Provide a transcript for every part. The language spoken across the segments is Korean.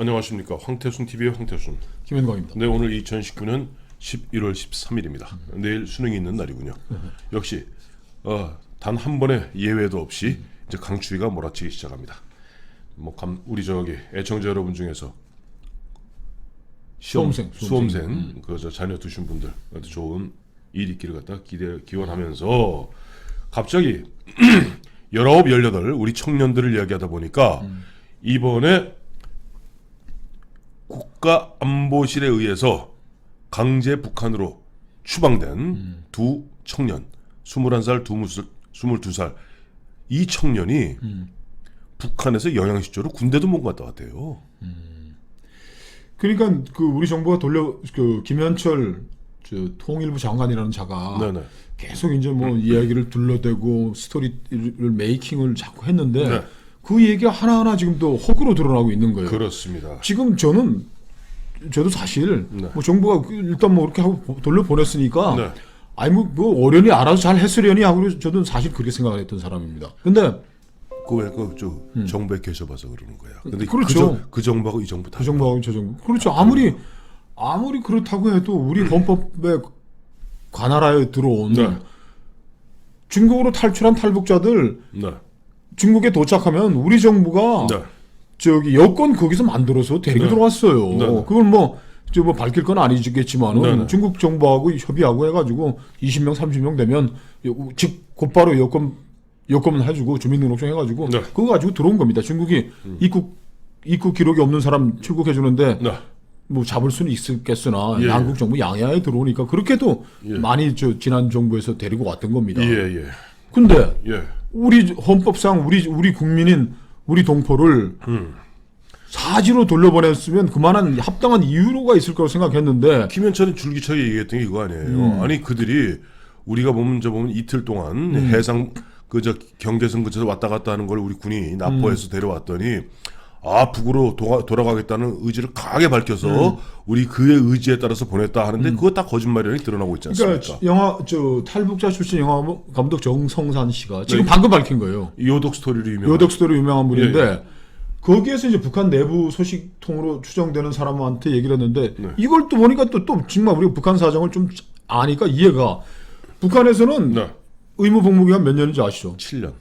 안녕하십니까. 황태순 TV의 황태순. 김현광입니다. 네, 오늘 2019년 11월 13일입니다. 내일 수능이 있는 날이군요. 역시 단 한 번의 예외도 없이 이제 강추위가 몰아치기 시작합니다. 우리 애청자 여러분 중에서 수험생 그 자녀 두신 분들 좋은 일 있기를 갖다 기원하면서 갑자기 19, 18 우리 청년들을 이야기하다 보니까 이번에 국가안보실에 의해서 강제 북한으로 추방된 두 청년 21살, 22살 이 청년이 북한에서 영양실조로 군대도 못 갔다 왔대요. 그러니까 그 우리 정부가 김현철 통일부 장관이라는 자가 네네. 계속 이제 뭐 이야기를 둘러대고 스토리를 메이킹을 자꾸 했는데 네. 그 얘기가 하나하나 지금 또 허구로 드러나고 있는 거예요. 그렇습니다. 지금 저도 사실 네. 뭐 정부가 일단 뭐 이렇게 하고 돌려보냈으니까 네. 아니 뭐 어련히 알아서 잘 했으려니 하고 저도 사실 그렇게 생각을 했던 사람입니다. 근데 정부에 계셔봐서 그러는 거야. 근데 그렇죠. 그 정부하고 이 정부 다. 그 정부하고 저 정부. 그렇죠. 아무리 그렇다고 해도 우리 헌법에 관할하에 들어온 네. 중국으로 탈출한 탈북자들 네. 중국에 도착하면 우리 정부가 네. 여권 거기서 만들어서 데리고 네. 들어왔어요. 네. 그건 뭐 밝힐 건 아니겠지만은 네. 중국 정부하고 협의하고 해가지고 20명, 30명 되면 즉 곧바로 여권을 해주고 주민등록증 해가지고 네. 그거 가지고 들어온 겁니다. 중국이 입국 기록이 없는 사람 출국해 주는데 네. 뭐 잡을 수는 있겠으나 예, 양국 정부 양해하에 들어오니까 그렇게도 예. 많이 지난 정부에서 데리고 왔던 겁니다. 예. 근데 예. 우리 헌법상 우리 국민인 우리 동포를 사지로 돌려보냈으면 그만한 합당한 이유가 있을 거라고 생각했는데 김현철은 줄기차게 얘기했던 게 이거 아니에요. 아니 그들이 우리가 보면 이틀 동안 해상 경계선 근처에서 왔다 갔다 하는 걸 우리 군이 납포해서 데려왔더니 북으로 돌아가겠다는 의지를 강하게 밝혀서 우리 그의 의지에 따라서 보냈다 하는데 그거 다 거짓말이라고 드러나고 있지 않습니까? 그러니까 탈북자 출신 영화 감독 정성산 씨가 지금 방금 밝힌 거예요. 요독 스토리로 유명한. 요독 스토리 유명한 분인데 예. 거기에서 이제 북한 내부 소식통으로 추정되는 사람한테 얘기를 했는데 네. 이걸 또 보니까 또 정말 우리가 북한 사정을 좀 아니까 이해가. 북한에서는 네. 의무 복무 기간 몇 년인지 아시죠? 7년.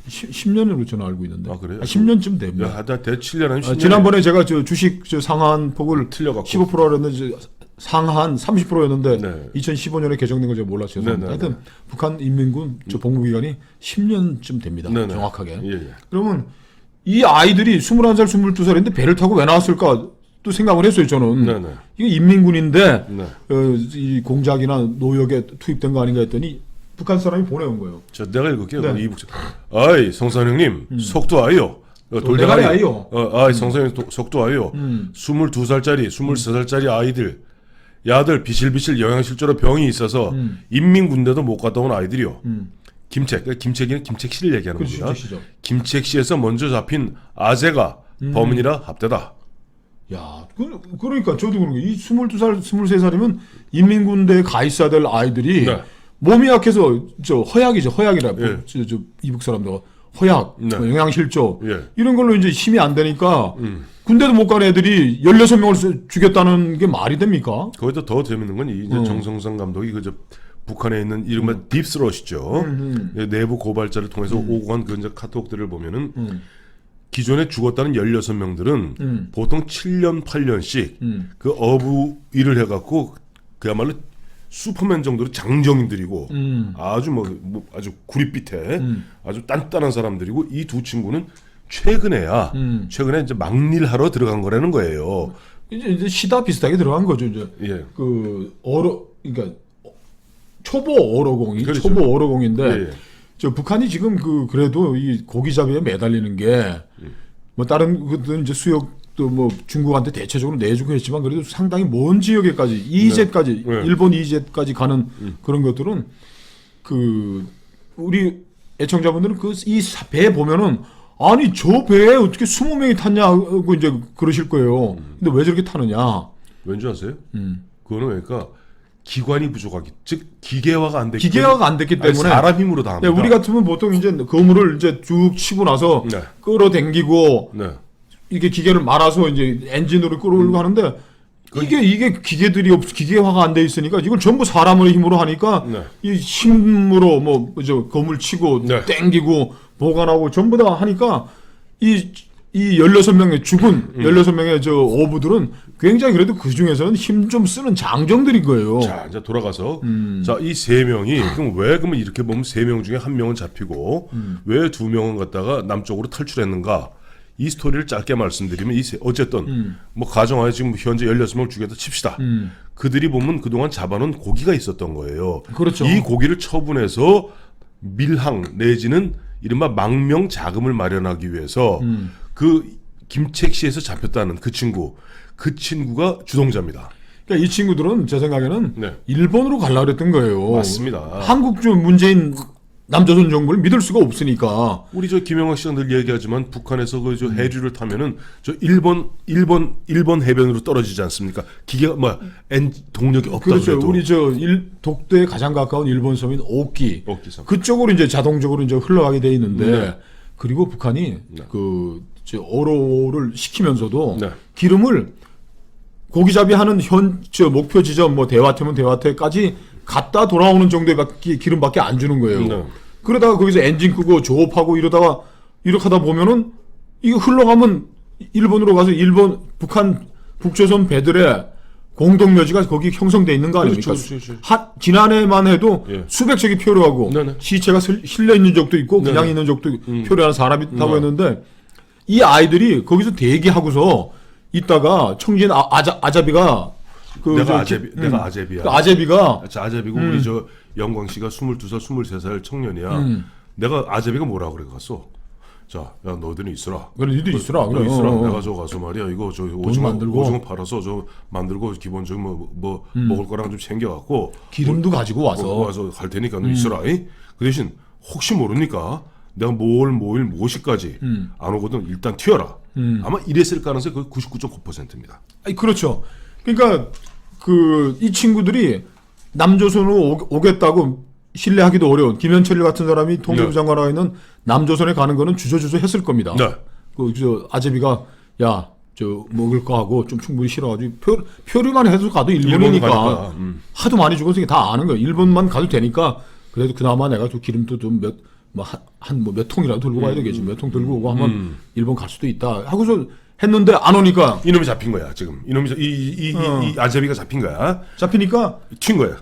10년으로 저는 알고 있는데. 그래요? 10년쯤 됩니다. 하다 7년 아니면 10년. 지난번에 제가 주식 상한 폭을 틀려갖고 15%였는데 상한 30%였는데 네. 2015년에 개정된 걸 제가 몰랐어요. 네. 하여튼 북한 인민군 복무 기간이 10년쯤 됩니다. 네. 정확하게. 예. 그러면 이 아이들이 21살, 22살인데 배를 타고 왜 나왔을까 또 생각을 했어요. 저는. 네. 이거 인민군인데 네. 이 공작이나 노역에 투입된 거 아닌가 했더니 북한 사람이 보내온 거예요. 내가 읽을게요. 네. 이북. 성산 형님 속도 아요. 돌대가리 아이요. 성산 형 속도 아요. 22살짜리, 23살짜리 아이들, 야들 비실비실 영양실조로 병이 있어서 인민군대도 못 갔다 온 아이들이요. 김책이는 김책씨를 얘기하는 겁니다. 김책씨죠. 김책씨에서 먼저 잡힌 아재가 범인이라 합대다. 야, 그러니까 저도 그런 거. 이 22살, 23살이면 인민군대에 가 있어야 될 아이들이 네. 몸이 약해서 허약이죠. 허약이라. 예. 이북 사람들 허약, 네. 영양실조 예. 이런 걸로 이제 힘이 안 되니까 군대도 못 간 애들이 16명을 죽였다는 게 말이 됩니까? 거기다 더 재밌는 건 이제 정성상 감독이 북한에 있는 이른바 딥스롯이죠. 내부 고발자를 통해서 오고 간 카톡들을 보면은 기존에 죽었다는 16명들은 보통 7년, 8년씩 그 어부 일을 해갖고 그야말로 슈퍼맨 정도로 장정인들이고 아주 구릿빛에 아주 단단한 사람들이고 이 두 친구는 최근에 이제 막일하러 들어간 거라는 거예요. 이제 시다 비슷하게 들어간 거죠. 이제 예. 그러니까 초보 어로공이 그렇죠. 초보 어로공인데 예. 북한이 지금 그래도 이 고기잡이에 매달리는 게 뭐 다른 것들은 이제 수역도 뭐 중국한테 대체적으로 내주고 했지만 그래도 상당히 먼 지역에까지 EEZ까지 네. 일본 EEZ까지 가는 그런 것들은 우리 애청자분들은 이 배 보면은 아니 저 배에 어떻게 20명이 탔냐고 이제 그러실 거예요. 근데 왜 저렇게 타느냐? 왠지 아세요? 그거는 그러니까 기관이 부족하기, 즉 기계화가 안 됐기 때문에 사람 힘으로 다 합니다. 우리 같으면 보통 이제 거물을 이제 쭉 치고 나서 네. 끌어당기고 네. 이게 기계를 말아서 이제 엔진으로 끌어올리고 하는데 이게 기계화가 안 돼 있으니까 이걸 전부 사람의 힘으로 하니까 네. 이 힘으로 뭐 검을 치고 네. 땡기고 보관하고 전부 다 하니까 이 16명의 죽은 16명의 저 어부들은 굉장히 그래도 그 중에서는 힘 좀 쓰는 장정들인 거예요. 자, 이제 돌아가서 자, 이 세 명이 그럼 왜 그러면 이렇게 보면 세 명 중에 한 명은 잡히고 왜 두 명은 갔다가 남쪽으로 탈출했는가? 이 스토리를 짧게 말씀드리면 어쨌든 뭐 가정하에 지금 현재 16명을 죽였다 칩시다. 그들이 보면 그동안 잡아놓은 고기가 있었던 거예요. 그렇죠. 이 고기를 처분해서 밀항 내지는 이른바 망명 자금을 마련하기 위해서 그 김책시에서 잡혔다는 그 친구가 주동자입니다. 그러니까 이 친구들은 제 생각에는 네. 일본으로 가려고 했던 거예요. 맞습니다. 한국 문재인 남조선 정부를 믿을 수가 없으니까. 우리 저 김영학 씨가 늘 얘기하지만 북한에서 그 저 해류를 타면은 저 일본 해변으로 떨어지지 않습니까? 기계가 동력이 없다 그렇죠. 그래도. 우리 독도에 가장 가까운 일본 섬인 오키섬. 그쪽으로 이제 자동적으로 이제 흘러가게 돼 있는데 네. 그리고 북한이 어로를 시키면서도 네. 기름을 고기잡이 하는 목표 지점 대화태면 대화태까지 갔다 돌아오는 정도의 기름밖에 안 주는 거예요. 네. 그러다가 거기서 엔진 끄고 조업하고 이렇게 하다 보면은 이거 흘러가면 일본으로 가서 북한 북조선 배들의 공동묘지가 거기 형성돼 있는 거 아닙니까? 그렇죠. 지난해만 해도 예. 수백 척이 표류하고 네네. 시체가 실려 있는 적도 있고 그냥 네네. 있는 적도 표류하는 사람이 있다고 했는데 이 아이들이 거기서 대기하고서 있다가 청진 아자비가 내가 아제비야. 아제비가 아제비고 우리 저 영광 씨가 22살, 23살 청년이야. 내가 아제비가 뭐라고 그래 갔어. 자, 야 너희들은 있어라. 그래 니들 있으라. 너 있어라. 내가 저 가서 말이야 이거 저 만들고. 오징어 팔아서 저 만들고 기본적인 뭐 먹을 거랑 좀 챙겨갖고 기름도 가지고 와서 갈 테니까 너 있어라. 이? 그 대신 혹시 모르니까 내가 모일 모시까지 안 오거든 일단 튀어라. 아마 이랬을 가능성이 거의 99.9%입니다. 아니, 그렇죠. 그러니까 이 친구들이 남조선으로 오겠다고 신뢰하기도 어려운 김현철 같은 사람이 통일부 네. 장관하고 있는 남조선에 가는 거는 주저주저 했을 겁니다. 네. 아제비가 먹을 거 하고 좀 충분히 싫어가지고 표류만 해서 가도 일본으로 일본이니까 가니까. 하도 많이 죽었으니 다 아는 거예요. 일본만 가도 되니까 그래도 그나마 내가 좀 기름도 좀 몇 통이라도 들고 가야 되겠지. 몇 통 들고 오고 하면 일본 갈 수도 있다 하고서 했는데 안 오니까 이놈이 잡힌 거야 지금. 이놈이 이 아제비가 잡힌 거야. 잡히니까 튄 거야.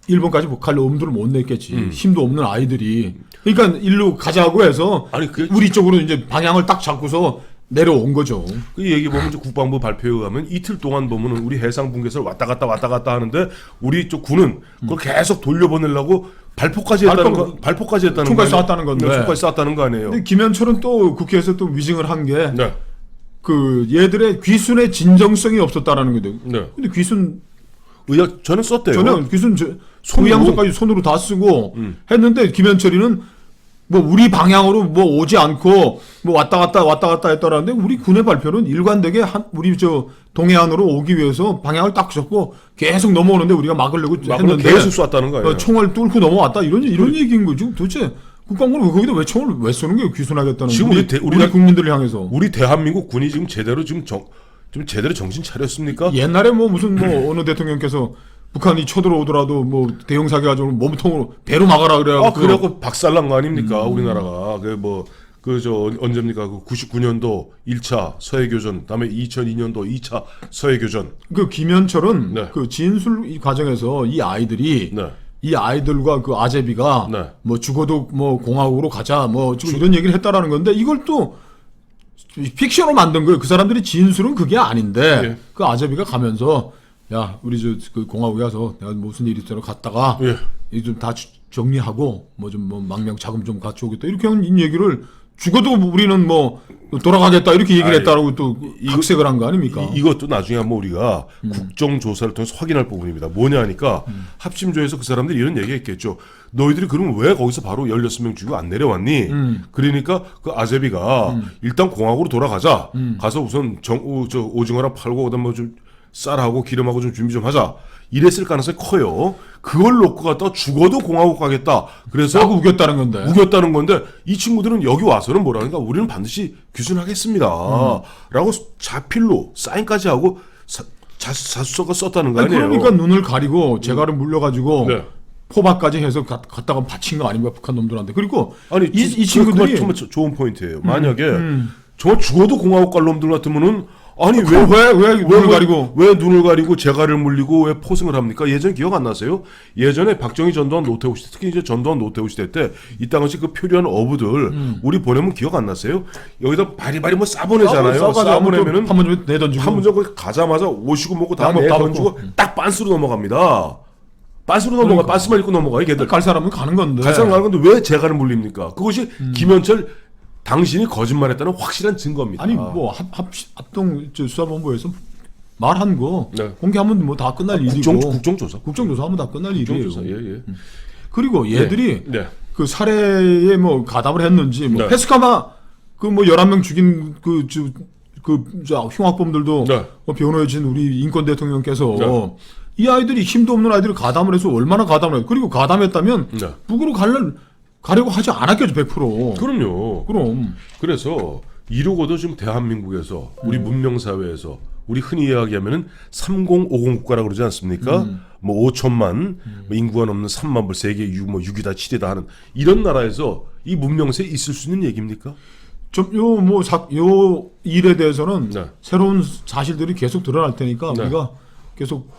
일본까지 갈 엄두를 못 냈겠지. 힘도 없는 아이들이. 그러니까 일로 가자고 해서 아니, 우리 쪽으로 이제 방향을 딱 잡고서 내려온 거죠. 그 얘기 보면 이제 국방부 발표에 가면 이틀 동안 보면은 우리 해상 분계선을 왔다 갔다 하는데 우리 쪽 군은 그걸 계속 돌려보내려고 발포까지 했다는 거. 총까지 쐈다는 건데. 네, 총까지 쐈다는 거 아니에요. 근데 김현철은 또 국회에서 또 위증을 한 게 네. 얘들의 귀순의 진정성이 없었다라는 거죠. 네. 근데 귀순 저는 썼대요. 저는 귀순 소양서까지 손으로 다 쓰고 했는데 김현철이는 우리 방향으로 오지 않고 왔다 갔다 했다라는데 우리 군의 발표는 일관되게 우리 동해안으로 오기 위해서 방향을 딱 잡고 계속 넘어오는데 우리가 막으려고 했는데 계속 쐈다는 거예요. 총을 뚫고 넘어왔다 이런 얘기인 거죠. 도대체 국방부는 거기다 왜 총을 왜 쏘는 거예요? 귀순하겠다는 지금 우리 국민들을 향해서. 우리 대한민국 군이 지금 제대로 좀 제대로 정신 차렸습니까? 옛날에 무슨 어느 대통령께서 북한이 쳐들어오더라도 대형 사기 가지고 몸통으로 배로 막아라 그래요. 그래갖고 박살난 거 아닙니까? 우리나라가 언제입니까? 99년도 1차 서해교전, 그다음에 2002년도 2차 서해교전. 김현철은 네. 진술 과정에서 이 아이들이 네. 이 아이들과 아제비가 네. 죽어도 공화국으로 가자 지금 이런 얘기를 했다라는 건데 이걸 또 픽션으로 만든 거예요. 그 사람들이 진술은 그게 아닌데 예. 그 아제비가 가면서 야 우리 공화국에 가서 내가 무슨 일이 있어서 갔다가 예. 좀 다 정리하고 망명 자금 좀 같이 오겠다 이렇게 한 얘기를 죽어도 우리는 돌아가겠다 이렇게 얘기를 했다라고 또 각색을 한 거 아닙니까? 이것도 나중에 한번 우리가 국정조사를 통해서 확인할 부분입니다. 뭐냐 하니까 합심조에서 그 사람들이 이런 얘기했겠죠. 너희들이 그러면 왜 거기서 바로 16명 죽이고 안 내려왔니? 그러니까 그 아제비가 일단 공항으로 돌아가자. 가서 우선 오징어랑 팔고 그다음 좀 쌀하고 기름하고 좀 준비 좀 하자. 이랬을 가능성이 커요. 그걸 놓고 갖다가 죽어도 공화국 가겠다. 그래서 라고 우겼다는 건데. 우겼다는 건데 이 친구들은 여기 와서는 뭐라니까 우리는 반드시 규순하겠습니다. 라고 자필로 사인까지 하고 자수서가 썼다는 거 아니, 아니에요. 그러니까 눈을 가리고 재갈을 물려가지고 네. 포박까지 해서 갖다가 바친 거 아닙니까 북한 놈들한테. 그리고 아니 이 친구들이 정말 좋은 포인트예요. 만약에 정말 죽어도 공화국 갈 놈들 같으면은 아니 왜 눈을 가리고 왜 눈을 가리고 재갈을 물리고 왜 포승을 합니까? 예전 기억 안 나세요? 예전에 박정희 전두환 노태우 시대 특히 이제 전두환 노태우 시대 때 이 당시 그 표류한 어부들 우리 보내면 기억 안 나세요? 여기다 바리바리 뭐 싸보내잖아요. 싸보내면은 한 번 내던지고 한 문제 거기 가자마자 오시고 먹고 다 다 내던지고 딱 빤스로 넘어갑니다. 빤스로 넘어가 빤스만 입고 넘어가요. 걔들 갈 사람은 가는 건데. 갈 사람 가는 건데 왜 재갈을 물립니까? 그것이 김현철 당신이 거짓말했다는 확실한 증거입니다. 아니 뭐 합동 수사본부에서 말한 거 네. 공개하면 뭐 다 끝날 일이고 국정조사. 국정조사하면 다 끝날 일이에요. 국정조사. 예. 그리고 얘들이 네. 그 살해에 뭐 가담을 했는지 뭐 네. 페스카마 그 뭐 11명 죽인 흉악범들도 네. 변호해진 우리 인권 대통령께서 네. 이 아이들이 힘도 없는 아이들을 가담을 해서 얼마나 가담을 해. 그리고 가담했다면 네. 북으로 가려고 하지 않았겠죠 100%. 그럼요. 그럼 그래서 이러고도 지금 대한민국에서 우리 문명사회에서 우리 흔히 이야기하면은 3050 국가라고 그러지 않습니까? 뭐 5천만 뭐 인구가 넘는 3만 불 세계 6이다 7이다 하는 이런 나라에서 이 문명세에 있을 수 있는 얘기입니까? 요 일에 대해서는 네. 새로운 사실들이 계속 드러날 테니까 네. 우리가 계속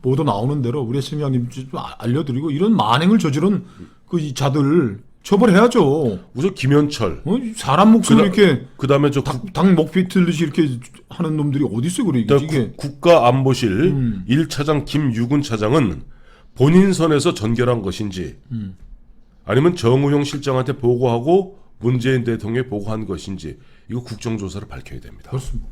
보도 나오는 대로 우리 심장님 좀 알려드리고 이런 만행을 저지른 그 자들 처벌해야죠. 우선 김현철 사람 목숨 이렇게 그다음에 저 닭 목피 틀듯이 이렇게 하는 놈들이 어디 있어 그래 이게. 국가안보실 1차장 김유근 차장은 본인 선에서 전결한 것인지 아니면 정우영 실장한테 보고하고 문재인 대통령에 보고한 것인지 이거 국정조사를 밝혀야 됩니다. 그렇습니다.